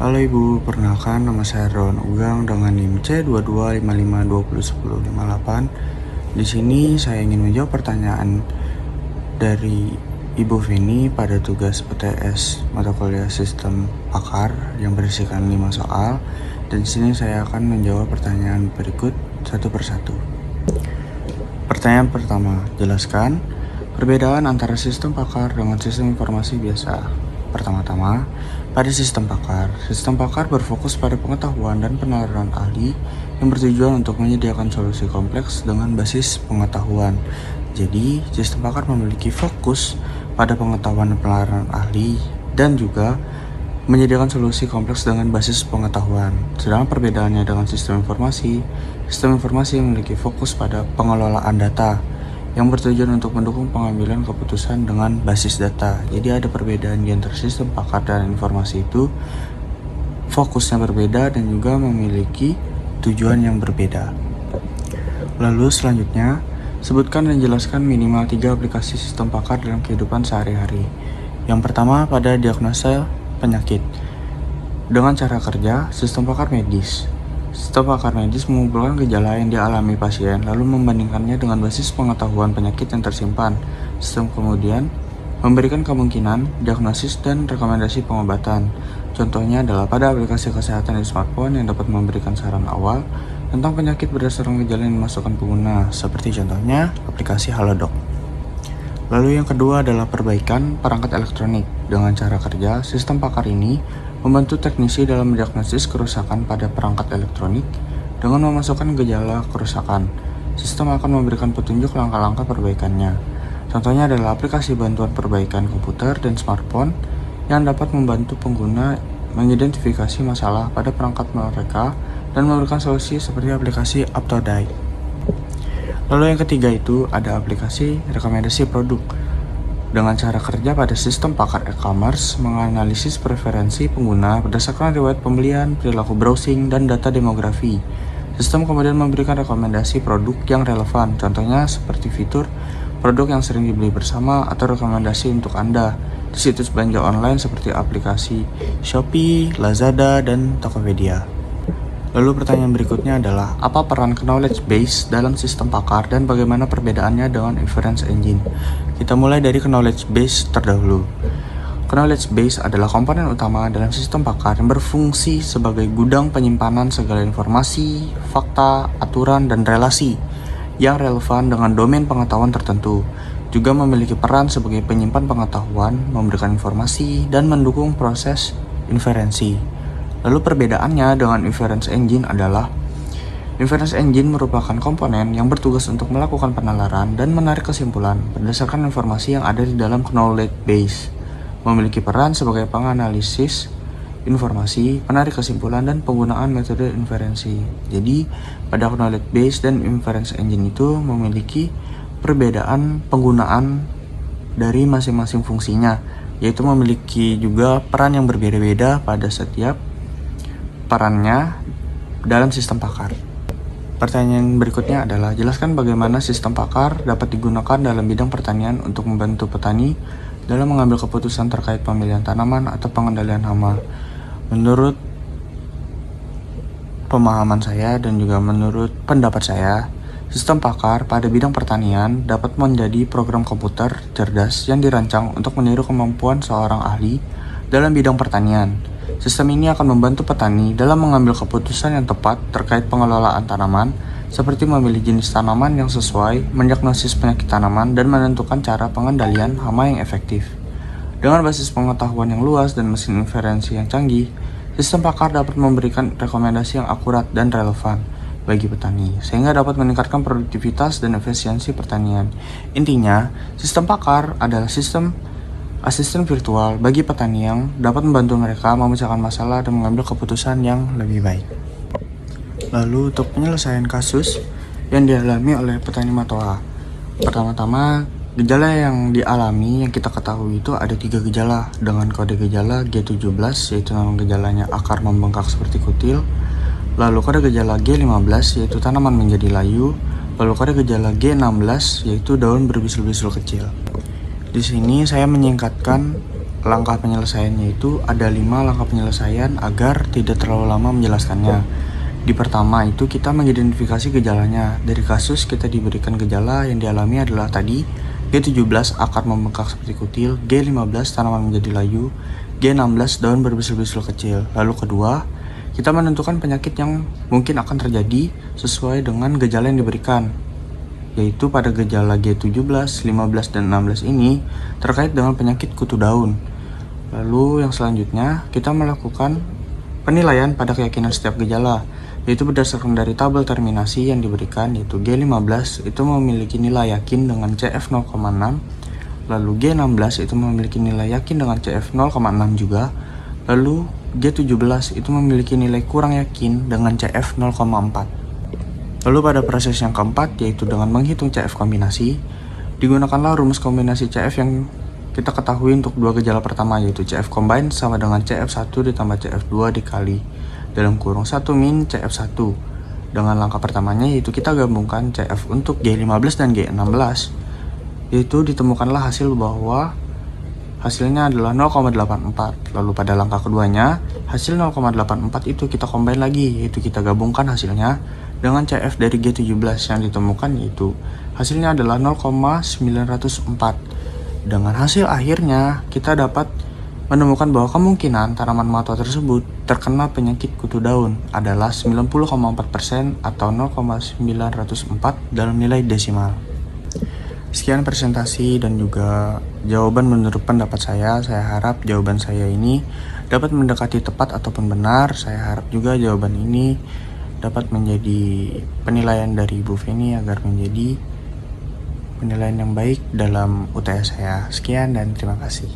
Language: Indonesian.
Halo Ibu, perkenalkan nama saya Ron Ugang dengan NIM C2255201058. Di sini saya ingin menjawab pertanyaan dari Ibu Vini pada tugas PTS mata kuliah Sistem Pakar yang berisikan 5 soal. Dan di sini saya akan menjawab pertanyaan berikut satu persatu. Pertanyaan pertama, jelaskan perbedaan antara sistem pakar dengan sistem informasi biasa. Pertama-tama, pada sistem pakar berfokus pada pengetahuan dan penalaran ahli yang bertujuan untuk menyediakan solusi kompleks dengan basis pengetahuan. Jadi, sistem pakar memiliki fokus pada pengetahuan dan penalaran ahli dan juga menyediakan solusi kompleks dengan basis pengetahuan. Sedangkan perbedaannya dengan sistem informasi memiliki fokus pada pengelolaan data yang bertujuan untuk mendukung pengambilan keputusan dengan basis data. Jadi ada perbedaan di antara sistem pakar dan informasi itu, fokusnya berbeda dan juga memiliki tujuan yang berbeda. Lalu selanjutnya, sebutkan dan jelaskan minimal 3 aplikasi sistem pakar dalam kehidupan sehari-hari. Yang pertama, pada diagnosa penyakit. Dengan cara kerja, sistem pakar medis. Sistem pakar medis mengumpulkan gejala yang dialami pasien, lalu membandingkannya dengan basis pengetahuan penyakit yang tersimpan. Sistem kemudian memberikan kemungkinan, diagnosis, dan rekomendasi pengobatan. Contohnya adalah pada aplikasi kesehatan di smartphone yang dapat memberikan saran awal tentang penyakit berdasarkan gejala yang dimasukkan pengguna, seperti contohnya aplikasi Halodoc. Lalu yang kedua adalah perbaikan perangkat elektronik. Dengan cara kerja, sistem pakar ini membantu teknisi dalam mendiagnosis kerusakan pada perangkat elektronik dengan memasukkan gejala kerusakan. Sistem akan memberikan petunjuk langkah-langkah perbaikannya. Contohnya adalah aplikasi bantuan perbaikan komputer dan smartphone yang dapat membantu pengguna mengidentifikasi masalah pada perangkat mereka dan memberikan solusi seperti aplikasi UpToDate. Lalu yang ketiga itu ada aplikasi rekomendasi produk. Dengan cara kerja pada sistem pakar e-commerce menganalisis preferensi pengguna berdasarkan riwayat pembelian, perilaku browsing, dan data demografi. Sistem kemudian memberikan rekomendasi produk yang relevan, contohnya seperti fitur produk yang sering dibeli bersama atau rekomendasi untuk Anda di situs belanja online seperti aplikasi Shopee, Lazada, dan Tokopedia. Lalu pertanyaan berikutnya adalah, apa peran knowledge base dalam sistem pakar dan bagaimana perbedaannya dengan inference engine? Kita mulai dari knowledge base terdahulu. Knowledge base adalah komponen utama dalam sistem pakar yang berfungsi sebagai gudang penyimpanan segala informasi, fakta, aturan, dan relasi yang relevan dengan domain pengetahuan tertentu. Juga memiliki peran sebagai penyimpan pengetahuan, memberikan informasi, dan mendukung proses inferensi. Lalu perbedaannya dengan inference engine adalah inference engine merupakan komponen yang bertugas untuk melakukan penalaran dan menarik kesimpulan berdasarkan informasi yang ada di dalam knowledge base. Memiliki peran sebagai penganalisis informasi, penarik kesimpulan, dan penggunaan metode inferensi. Jadi, pada knowledge base dan inference engine itu memiliki perbedaan penggunaan dari masing-masing fungsinya, yaitu memiliki juga peran yang berbeda-beda pada setiap perannya dalam sistem pakar. Pertanyaan berikutnya adalah, jelaskan bagaimana sistem pakar dapat digunakan dalam bidang pertanian untuk membantu petani dalam mengambil keputusan terkait pemilihan tanaman atau pengendalian hama. Menurut pemahaman saya dan juga menurut pendapat saya, sistem pakar pada bidang pertanian dapat menjadi program komputer cerdas yang dirancang untuk meniru kemampuan seorang ahli dalam bidang pertanian. Sistem ini akan membantu petani dalam mengambil keputusan yang tepat terkait pengelolaan tanaman, seperti memilih jenis tanaman yang sesuai, mendiagnosis penyakit tanaman, dan menentukan cara pengendalian hama yang efektif. Dengan basis pengetahuan yang luas dan mesin inferensi yang canggih, sistem pakar dapat memberikan rekomendasi yang akurat dan relevan bagi petani, sehingga dapat meningkatkan produktivitas dan efisiensi pertanian. Intinya, sistem pakar adalah sistem asisten virtual bagi petani yang dapat membantu mereka memecahkan masalah dan mengambil keputusan yang lebih baik. Lalu untuk penyelesaian kasus yang dialami oleh petani matoa. Pertama-tama, gejala yang dialami yang kita ketahui itu ada 3 gejala dengan kode gejala G17, yaitu nama gejalanya akar membengkak seperti kutil. Lalu kode gejala G15 yaitu tanaman menjadi layu. Lalu kode gejala G16 yaitu daun berbisul-bisul kecil. Di sini saya menyingkatkan langkah penyelesaiannya itu ada 5 langkah penyelesaian agar tidak terlalu lama menjelaskannya. Di pertama itu kita mengidentifikasi gejalanya. Dari kasus kita diberikan gejala yang dialami adalah tadi G17 akar membengkak seperti kutil, G15 tanaman menjadi layu, G16 daun berbisul-bisul kecil. Lalu kedua, kita menentukan penyakit yang mungkin akan terjadi sesuai dengan gejala yang diberikan, yaitu pada gejala G17, 15, dan 16 ini terkait dengan penyakit kutu daun. Lalu yang selanjutnya, kita melakukan penilaian pada keyakinan setiap gejala, yaitu berdasarkan dari tabel terminasi yang diberikan, yaitu G15 itu memiliki nilai yakin dengan CF 0,6, lalu G16 itu memiliki nilai yakin dengan CF 0,6 juga, lalu G17 itu memiliki nilai kurang yakin dengan CF 0,4. Lalu pada proses yang keempat, yaitu dengan menghitung CF kombinasi, digunakanlah rumus kombinasi CF yang kita ketahui untuk dua gejala pertama, yaitu CF combine sama dengan CF1 ditambah CF2 dikali dalam kurung 1 min CF1. Dengan langkah pertamanya yaitu kita gabungkan CF untuk G15 dan G16, yaitu ditemukanlah hasil bahwa hasilnya adalah 0,84. Lalu pada langkah keduanya, hasil 0,84 itu kita combine lagi, yaitu kita gabungkan hasilnya dengan CF dari G17 yang ditemukan, yaitu hasilnya adalah 0,904. Dengan hasil akhirnya, kita dapat menemukan bahwa kemungkinan tanaman mawar tersebut terkena penyakit kutu daun adalah 90,4% atau 0,904 dalam nilai desimal. Sekian presentasi dan juga jawaban menurut pendapat saya. Saya harap jawaban saya ini dapat mendekati tepat ataupun benar. Saya harap juga jawaban ini dapat menjadi penilaian dari Ibu Feni agar menjadi penilaian yang baik dalam UTS saya. Sekian dan terima kasih.